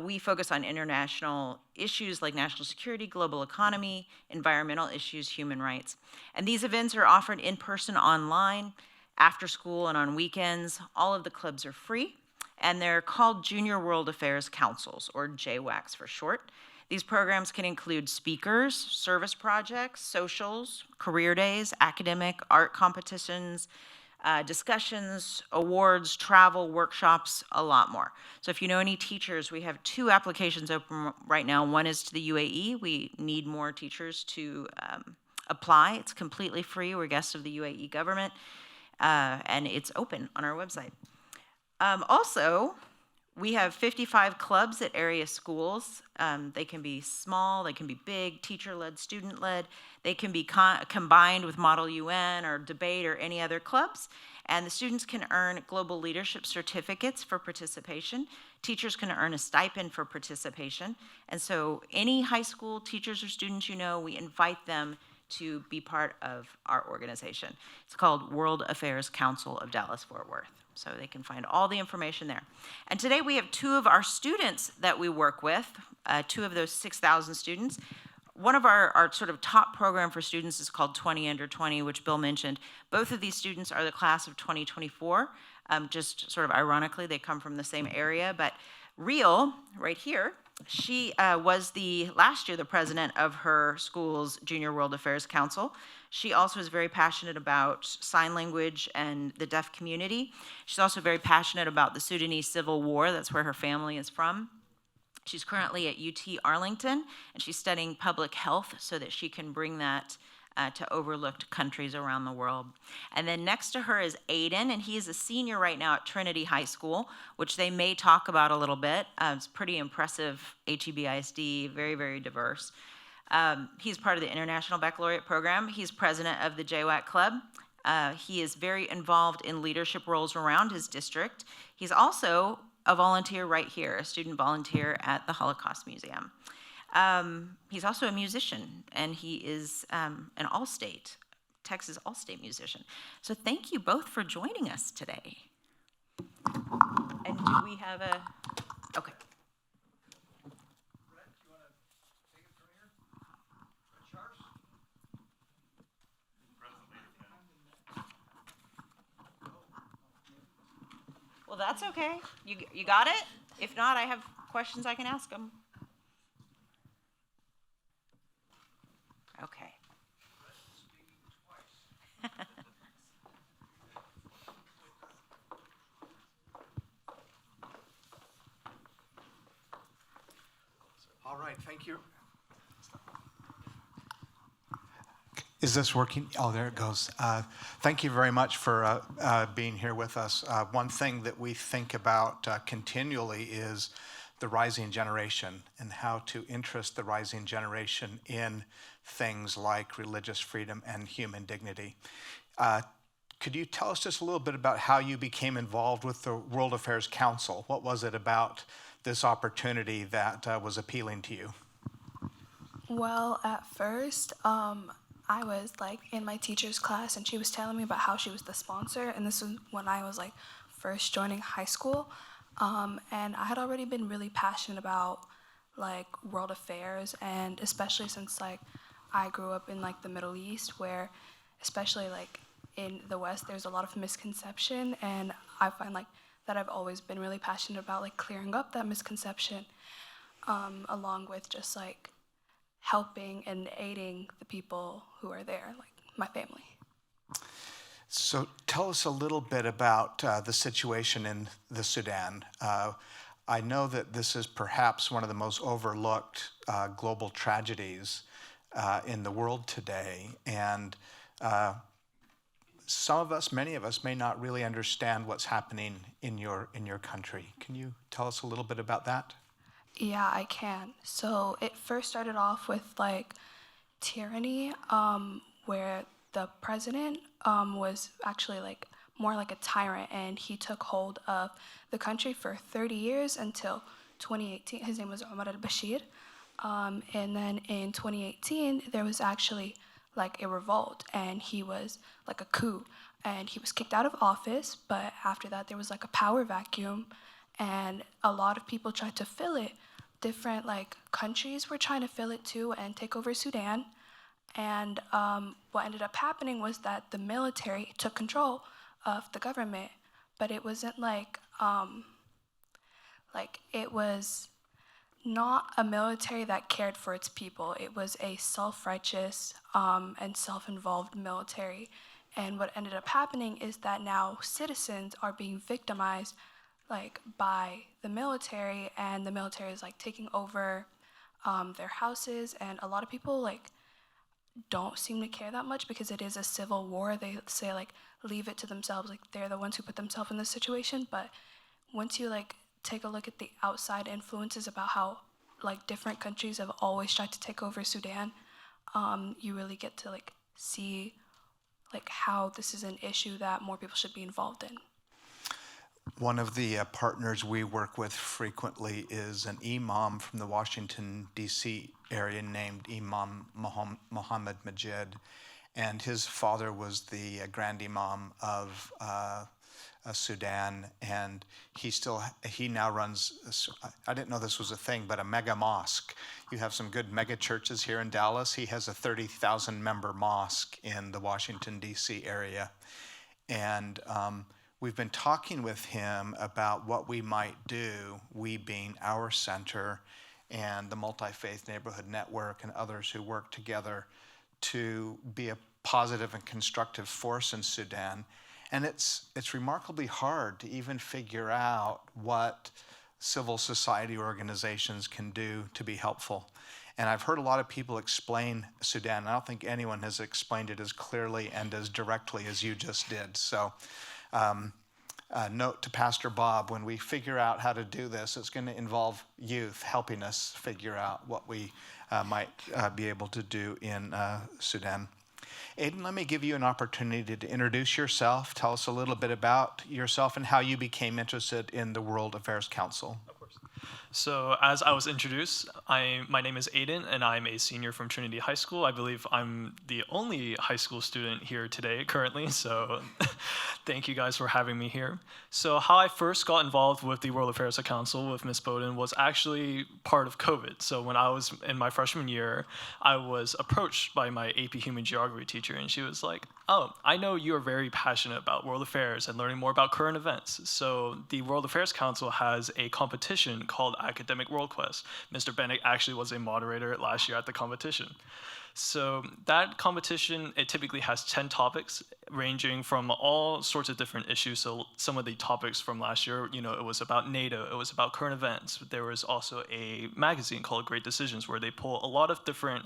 We focus on international issues like national security, global economy, environmental issues, human rights. And these events are offered in person, online, after school, and on weekends. All of the clubs are free, and they're called Junior World Affairs Councils, or JWACs for short. These programs can include speakers, service projects, socials, career days, academic, art competitions, discussions, awards, travel, workshops, a lot more. So if you know any teachers, we have 2 applications open right now. One is to the UAE. We need more teachers to apply. It's completely free. We're guests of the UAE government, and it's open on our website. Also, we have 55 clubs at area schools. They can be small, they can be big, teacher-led, student-led. They can be combined with Model UN or debate or any other clubs. And the students can earn global leadership certificates for participation. Teachers can earn a stipend for participation. And so any high school teachers or students you know, we invite them to be part of our organization. It's called World Affairs Council of Dallas-Fort Worth. So they can find all the information there. And today we have 2 of our students that we work with, 2 of those 6,000 students. One of our sort of top program for students is called 20 Under 20, which Bill mentioned. Both of these students are the class of 2024. Just sort of ironically, they come from the same area. But Real, right here, she was last year the president of her school's Junior World Affairs Council. She also is very passionate about sign language and the deaf community. She's also very passionate about the Sudanese Civil War. That's where her family is from. She's currently at UT Arlington, and she's studying public health so that she can bring that to overlooked countries around the world. And then next to her is Aiden, and he is a senior right now at Trinity High School, which they may talk about a little bit. It's pretty impressive, HEB-ISD, very, very diverse. He's part of the International Baccalaureate Program. He's president of the JWAC Club. He is very involved in leadership roles around his district. He's also a volunteer right here, a student volunteer at the Holocaust Museum. He's also a musician, and he is an All-State, Texas All-State musician. So thank you both for joining us today. And do we have a, okay. Well, that's okay. You got it? If not, I have questions I can ask them. Okay. All right, thank you. Is this working? Oh, there it goes. Thank you very much for being here with us. One thing that we think about continually is the rising generation and how to interest the rising generation in things like religious freedom and human dignity. Could you tell us just a little bit about how you became involved with the World Affairs Council? What was it about this opportunity that was appealing to you? Well, at first, I was like in my teacher's class, and she was telling me about how she was the sponsor, and this was when I was like first joining high school. And I had already been really passionate about like world affairs, and especially since like I grew up in like the Middle East, where especially like in the West there's a lot of misconception, and I find like that I've always been really passionate about like clearing up that misconception, along with just like helping and aiding the people who are there, like my family. So tell us a little bit about the situation in the Sudan. I know that this is perhaps one of the most overlooked global tragedies in the world today, and some of us, many of us, may not really understand what's happening in your country. Can you tell us a little bit about that? Yeah, I can. So it first started off with like tyranny, where the president was actually like more like a tyrant, and he took hold of the country for 30 years until 2018. His name was Omar al-Bashir. And then in 2018, there was actually like a revolt, and he was like a coup, and he was kicked out of office. But after that, there was like a power vacuum, and a lot of people tried to fill it. Different like countries were trying to fill it too and take over Sudan. And what ended up happening was that the military took control of the government, but it wasn't like it was not a military that cared for its people. It was a self-righteous and self-involved military. And what ended up happening is that now citizens are being victimized like by the military, and the military is like taking over their houses, and a lot of people like don't seem to care that much because it is a civil war. They say like leave it to themselves, like they're the ones who put themselves in this situation. But once you like take a look at the outside influences about how like different countries have always tried to take over Sudan, you really get to like see like how this is an issue that more people should be involved in. One of the partners we work with frequently is an imam from the Washington, D.C. area named Imam Muhammad Majid, and his father was the Grand Imam of Sudan, and he now runs, I didn't know this was a thing, but a mega mosque. You have some good mega churches here in Dallas. He has a 30,000 member mosque in the Washington, D.C. area, and we've been talking with him about what we might do, we being our center and the Multi-Faith Neighborhood Network and others who work together to be a positive and constructive force in Sudan. And it's remarkably hard to even figure out what civil society organizations can do to be helpful. And I've heard a lot of people explain Sudan. I don't think anyone has explained it as clearly and as directly as you just did. So note to Pastor Bob, when we figure out how to do this, it's going to involve youth helping us figure out what we might be able to do in Sudan. Aiden, let me give you an opportunity to introduce yourself. Tell us a little bit about yourself and how you became interested in the World Affairs Council. So as I was introduced, my name is Aiden, and I'm a senior from Trinity High School. I believe I'm the only high school student here today currently, so thank you guys for having me here. So how I first got involved with the World Affairs Council with Ms. Bowden was actually part of COVID. So when I was in my freshman year, I was approached by my AP Human Geography teacher, and she was like, "Oh, I know you are very passionate about world affairs and learning more about current events. So the World Affairs Council has a competition called Academic World Quest. Mr. Bennett actually was a moderator last year at the competition. So that competition, it typically has 10 topics ranging from all sorts of different issues. So some of the topics from last year, it was about NATO, it was about current events. There was also a magazine called Great Decisions where they pull a lot of different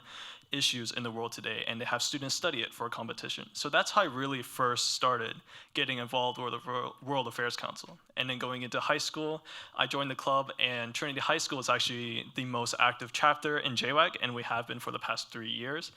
issues in the world today, and they have students study it for a competition. So that's how I really first started getting involved with the World Affairs Council. And then going into high school, I joined the club, and Trinity High School is actually the most active chapter in JWAC, and we have been for the past 3 years.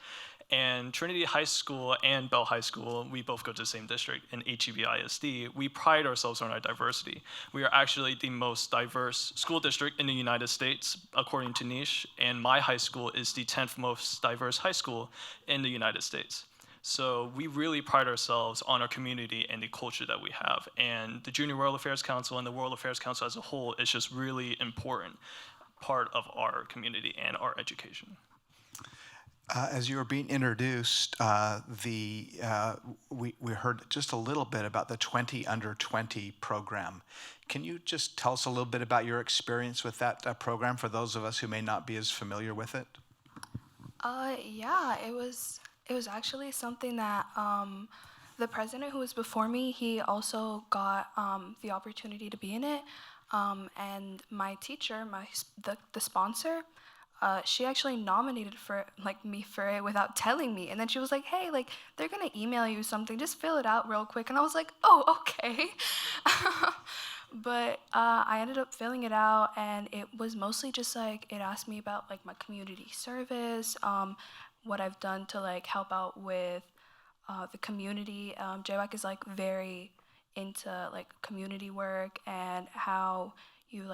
And Trinity High School and Bell High School, we both go to the same district in HEB ISD. We pride ourselves on our diversity. We are actually the most diverse school district in the United States, according to Niche, and my high school is the 10th most diverse high school in the United States. So we really pride ourselves on our community and the culture that we have. And the Junior World Affairs Council and the World Affairs Council as a whole is just really important part of our community and our education. As you were being introduced, we heard just a little bit about the 20 Under 20 program. Can you just tell us a little bit about your experience with that program for those of us who may not be as familiar with it? Yeah, it was actually something that the president who was before me, he also got the opportunity to be in it, and my teacher, the sponsor. She actually nominated me for it without telling me, and then she was like, "Hey, they're gonna email you something. Just fill it out real quick." And I was like, "Oh, okay." But I ended up filling it out, and it was mostly just it asked me about my community service, what I've done to help out with the community. JWAC is very into community work and how you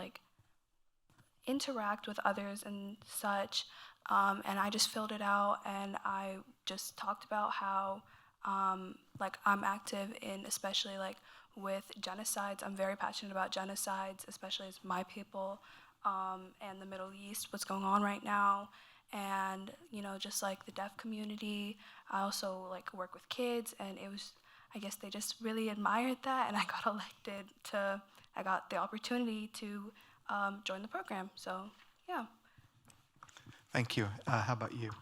interact with others and such, and I just filled it out, and I just talked about how I'm active in, especially with genocides. I'm very passionate about genocides, especially as my people and the Middle East, what's going on right now, and just the deaf community. I also work with kids, and I guess they just really admired that, and I got the opportunity to join the program. So, yeah. Thank you. How about you?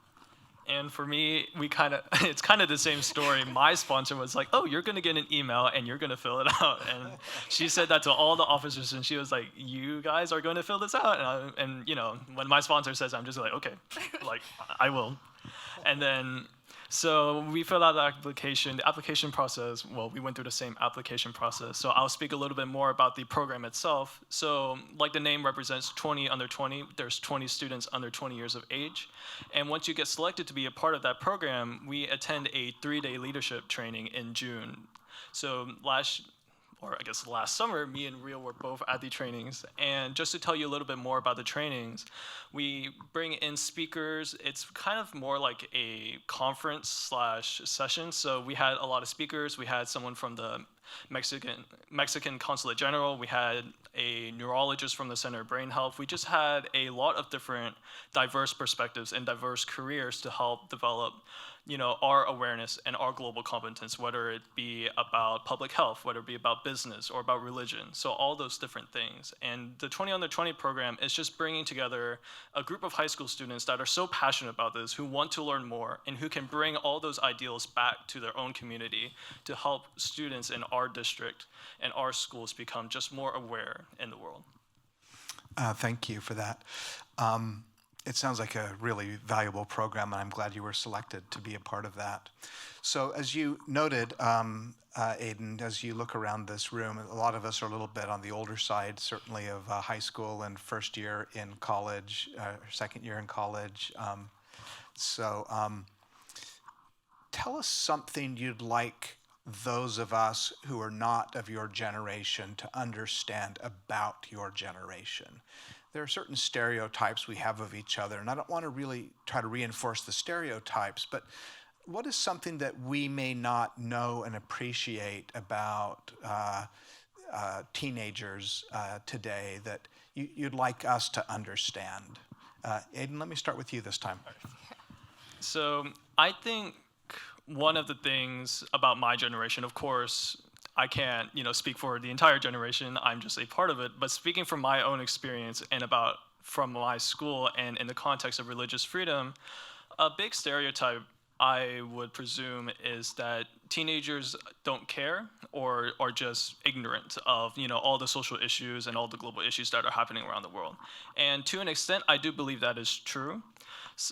And for me, it's kind of the same story. My sponsor was like, "Oh, you're going to get an email and you're going to fill it out." And she said that to all the officers, and she was like, "You guys are going to fill this out." And when my sponsor says, I'm just like, "Okay, I will." And then, so we filled out the application. The application process, we went through the same application process. So I'll speak a little bit more about the program itself. So like the name represents 20 under 20, there's 20 students under 20 years of age. And once you get selected to be a part of that program, we attend a 3-day leadership training in June. So last summer, me and Rio were both at the trainings. And just to tell you a little bit more about the trainings, we bring in speakers. It's kind of more like a conference/session. So we had a lot of speakers. We had someone from the Mexican Consulate General. We had a neurologist from the Center of Brain Health. We just had a lot of different diverse perspectives and diverse careers to help develop our awareness and our global competence, whether it be about public health, whether it be about business or about religion. So all those different things. And the 20 Under 20 program is just bringing together a group of high school students that are so passionate about this, who want to learn more, and who can bring all those ideals back to their own community to help students in our district and our schools become just more aware in the world. Thank you for that. It sounds like a really valuable program, and I'm glad you were selected to be a part of that. So as you noted, Aiden, as you look around this room, a lot of us are a little bit on the older side, certainly of high school and first year in college, second year in college. Tell us something you'd like those of us who are not of your generation to understand about your generation. There are certain stereotypes we have of each other, and I don't want to really try to reinforce the stereotypes, but what is something that we may not know and appreciate about teenagers today that you'd like us to understand? Aiden, let me start with you this time. So I think one of the things about my generation, of course, I can't, speak for the entire generation. I'm just a part of it. But speaking from my own experience and from my school and in the context of religious freedom, a big stereotype I would presume is that teenagers don't care or are just ignorant of, all the social issues and all the global issues that are happening around the world. And to an extent, I do believe that is true.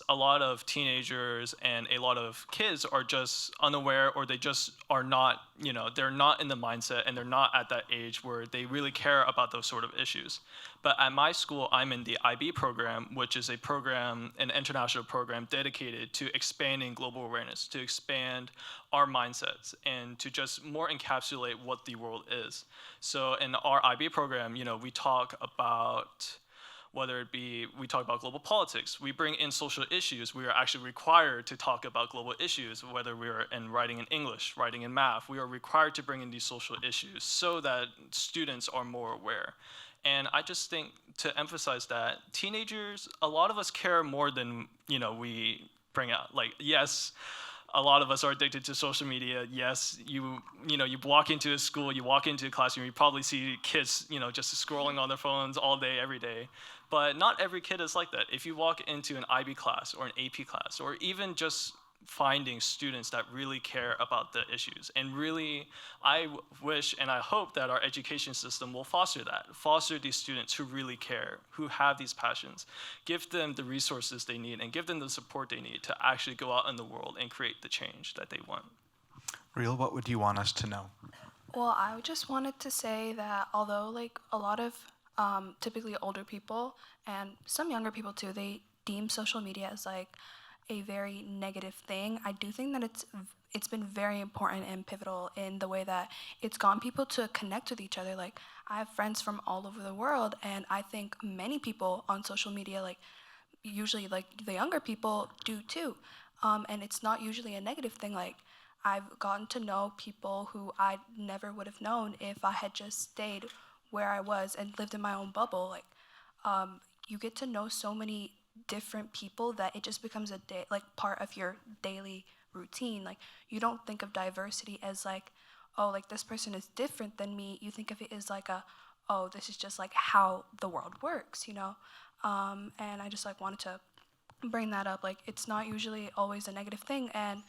A lot of teenagers and a lot of kids are just unaware, or they just are not, they're not in the mindset and they're not at that age where they really care about those sort of issues. But at my school, I'm in the IB program, which is a program, an international program dedicated to expanding global awareness, to expand our mindsets, and to just more encapsulate what the world is. So in our IB program, we talk about we talk about global politics, we bring in social issues. We are actually required to talk about global issues, whether we're writing in English, writing in math. We are required to bring in these social issues so that students are more aware. And I just think, to emphasize that, teenagers, a lot of us care more than we bring out. Like, yes, a lot of us are addicted to social media. Yes, you walk into a school, you walk into a classroom, you probably see kids, just scrolling on their phones all day, every day. But not every kid is like that. If you walk into an IB class or an AP class, or even just finding students that really care about the issues, and really, I wish and I hope that our education system will foster that, foster these students who really care, who have these passions, give them the resources they need, and give them the support they need to actually go out in the world and create the change that they want. Real, what would you want us to know? Well, I just wanted to say that although a lot of typically older people and some younger people too, they deem social media as a very negative thing, I do think that it's been very important and pivotal in the way that it's gotten people to connect with each other. I have friends from all over the world, and I think many people on social media, usually the younger people do too. And it's not usually a negative thing. I've gotten to know people who I never would have known if I had just stayed where I was and lived in my own bubble. You get to know so many different people that it just becomes a part of your daily routine. You don't think of diversity as this person is different than me. You think of it as this is just how the world works, And I just wanted to bring that up. It's not usually always a negative thing, and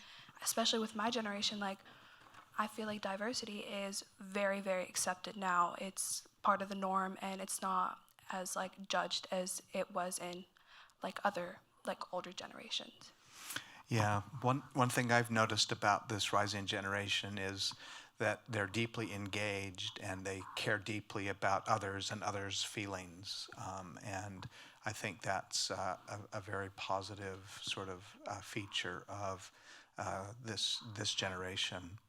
especially with my generation, I feel like diversity is very, very accepted now. It's part of the norm, and it's not as judged as it was in other older generations. Yeah, one thing I've noticed about this rising generation is that they're deeply engaged and they care deeply about others and others' feelings. And I think that's a very positive sort of feature of this generation.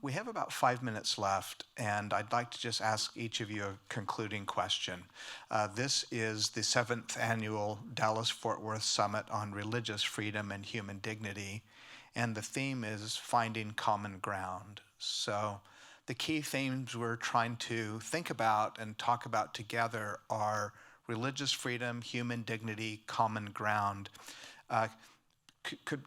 We have about 5 minutes left, and I'd like to just ask each of you a concluding question. This is the 7th annual Dallas-Fort Worth Summit on Religious Freedom and Human Dignity, and the theme is finding common ground. So the key themes we're trying to think about and talk about together are religious freedom, human dignity, common ground. Could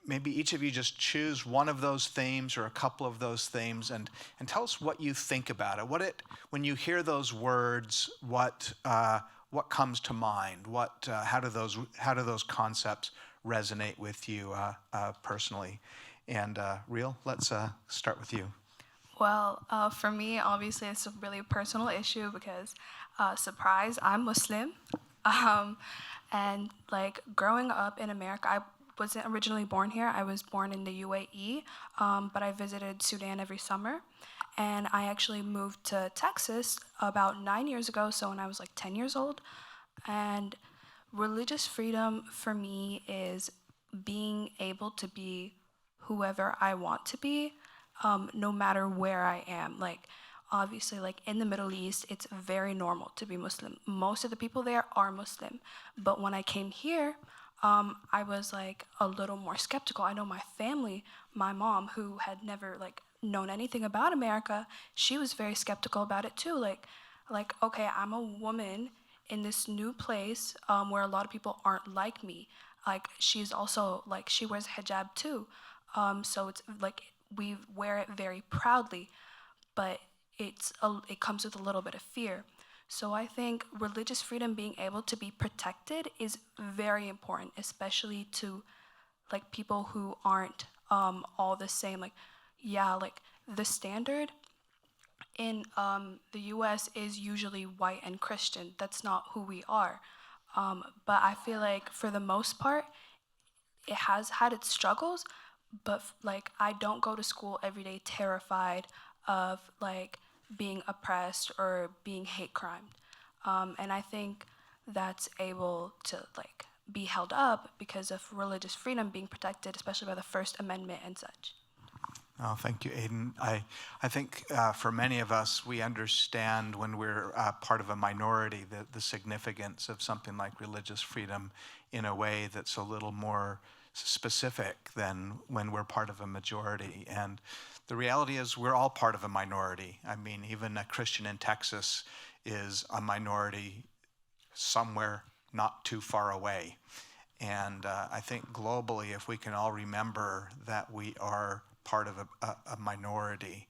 maybe each of you just choose one of those themes or a couple of those themes and tell us what you think about it. When you hear those words, what comes to mind? How do those concepts resonate with you personally? And Real, let's start with you. Well, for me, obviously, it's a really personal issue because, surprise, I'm Muslim. Um, and like growing up in America, I wasn't originally born here. I was born in the UAE, but I visited Sudan every summer. And I actually moved to Texas about 9 years ago, so when I was like 10 years old. And religious freedom for me is being able to be whoever I want to be, no matter where I am. Like, obviously, like in the Middle East, it's very normal to be Muslim. Most of the people there are Muslim. But when I came here, I was like a little more skeptical. I know my family, my mom, who had never like known anything about America, she was very skeptical about it too. Like okay, I'm a woman in this new place where a lot of people aren't like me. Like she's also like she wears hijab too, so it's like we wear it very proudly, but it comes with a little bit of fear. So I think religious freedom, being able to be protected, is very important, especially to like people who aren't all the same. Like yeah, like the standard in the US is usually white and Christian. That's not who we are. But I feel like for the most part, it has had its struggles, but like I don't go to school every day terrified of like being oppressed or being hate crimed. And I think that's able to like be held up because of religious freedom being protected, especially by the First Amendment and such. Oh, thank you, Aiden. I think for many of us, we understand when we're part of a minority the significance of something like religious freedom in a way that's a little more specific than when we're part of a majority. And the reality is we're all part of a minority. I mean, even a Christian in Texas is a minority somewhere not too far away. And I think globally, if we can all remember that we are part of a minority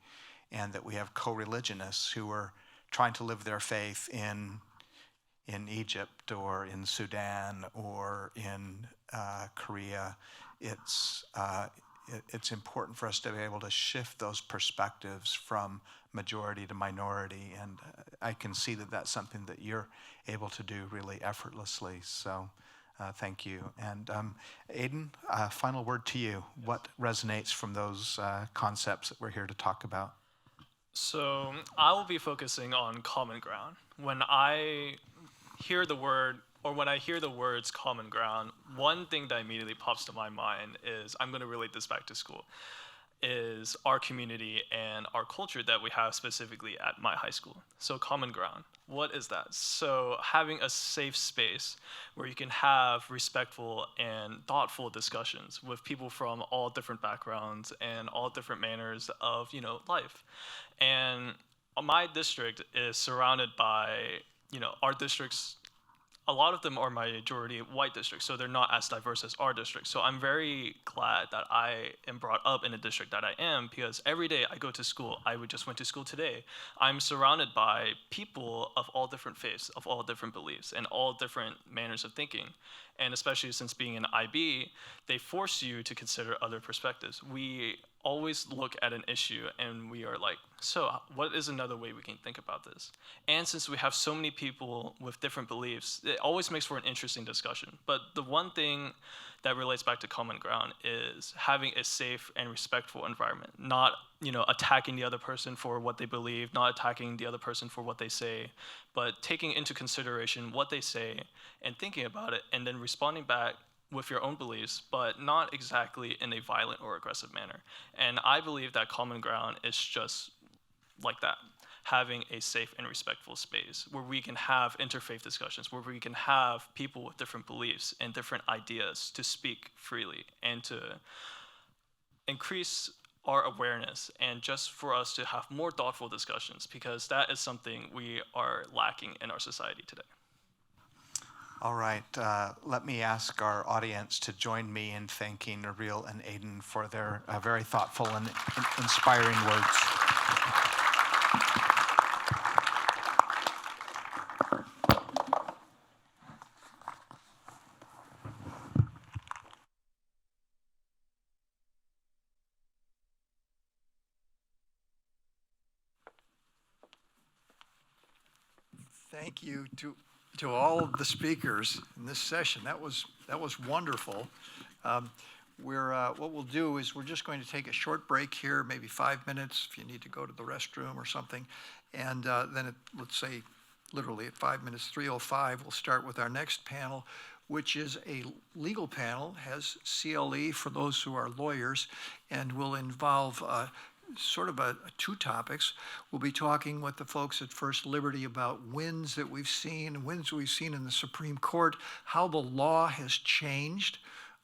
and that we have co-religionists who are trying to live their faith in Egypt or in Sudan or in Korea, it's important for us to be able to shift those perspectives from majority to minority, and I can see that that's something that you're able to do really effortlessly. So thank you. And Aiden, final word to you. What resonates from those concepts that we're here to talk about? So I will be focusing on common ground. When I hear the word, or when I hear the words common ground, one thing that immediately pops to my mind is, I'm going to relate this back to school, is our community and our culture that we have specifically at my high school. So common ground, what is that? So having a safe space where you can have respectful and thoughtful discussions with people from all different backgrounds and all different manners of, life. And my district is surrounded by, our districts, a lot of them are majority white districts, so they're not as diverse as our district. So I'm very glad that I am brought up in a district that I am, because every day I go to school. Just went to school today. I'm surrounded by people of all different faiths, of all different beliefs, and all different manners of thinking. And especially since being an IB, they force you to consider other perspectives. We always look at an issue and we are like, so what is another way we can think about this? And since we have so many people with different beliefs, it always makes for an interesting discussion. But the one thing that relates back to common ground is having a safe and respectful environment, not attacking the other person for what they believe, not attacking the other person for what they say, but taking into consideration what they say and thinking about it, and then responding back with your own beliefs, but not exactly in a violent or aggressive manner. And I believe that common ground is just like that, having a safe and respectful space where we can have interfaith discussions, where we can have people with different beliefs and different ideas to speak freely and to increase our awareness, and just for us to have more thoughtful discussions, because that is something we are lacking in our society today. All right, let me ask our audience to join me in thanking Nabil and Aiden for their very thoughtful and inspiring words. Thank you to all of the speakers in this session. That was wonderful. What we'll do is we're just going to take a short break here, maybe 5 minutes if you need to go to the restroom or something. And then let's say literally at 5 minutes, 3:05, we'll start with our next panel, which is a legal panel, has CLE for those who are lawyers, and will involve sort of two topics. We'll be talking with the folks at First Liberty about wins that we've seen in the Supreme Court, how the law has changed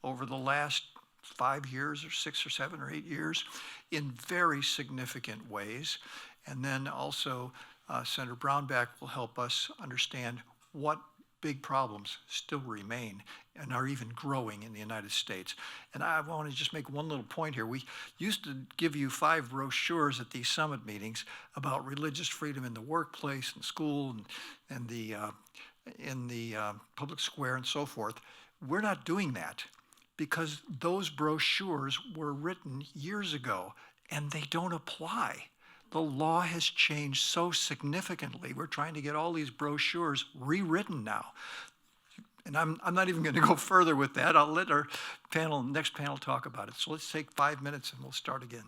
over the last 5 years or 6 or 7 or 8 years in very significant ways. And then also Senator Brownback will help us understand what big problems still remain and are even growing in the United States. And I want to just make one little point here. We used to give you 5 brochures at these summit meetings about religious freedom in the workplace and school and in the public square and so forth. We're not doing that because those brochures were written years ago and they don't apply. The law has changed so significantly. We're trying to get all these brochures rewritten now. And I'm not even going to go further with that. I'll let our next panel talk about it. So let's take 5 minutes and we'll start again.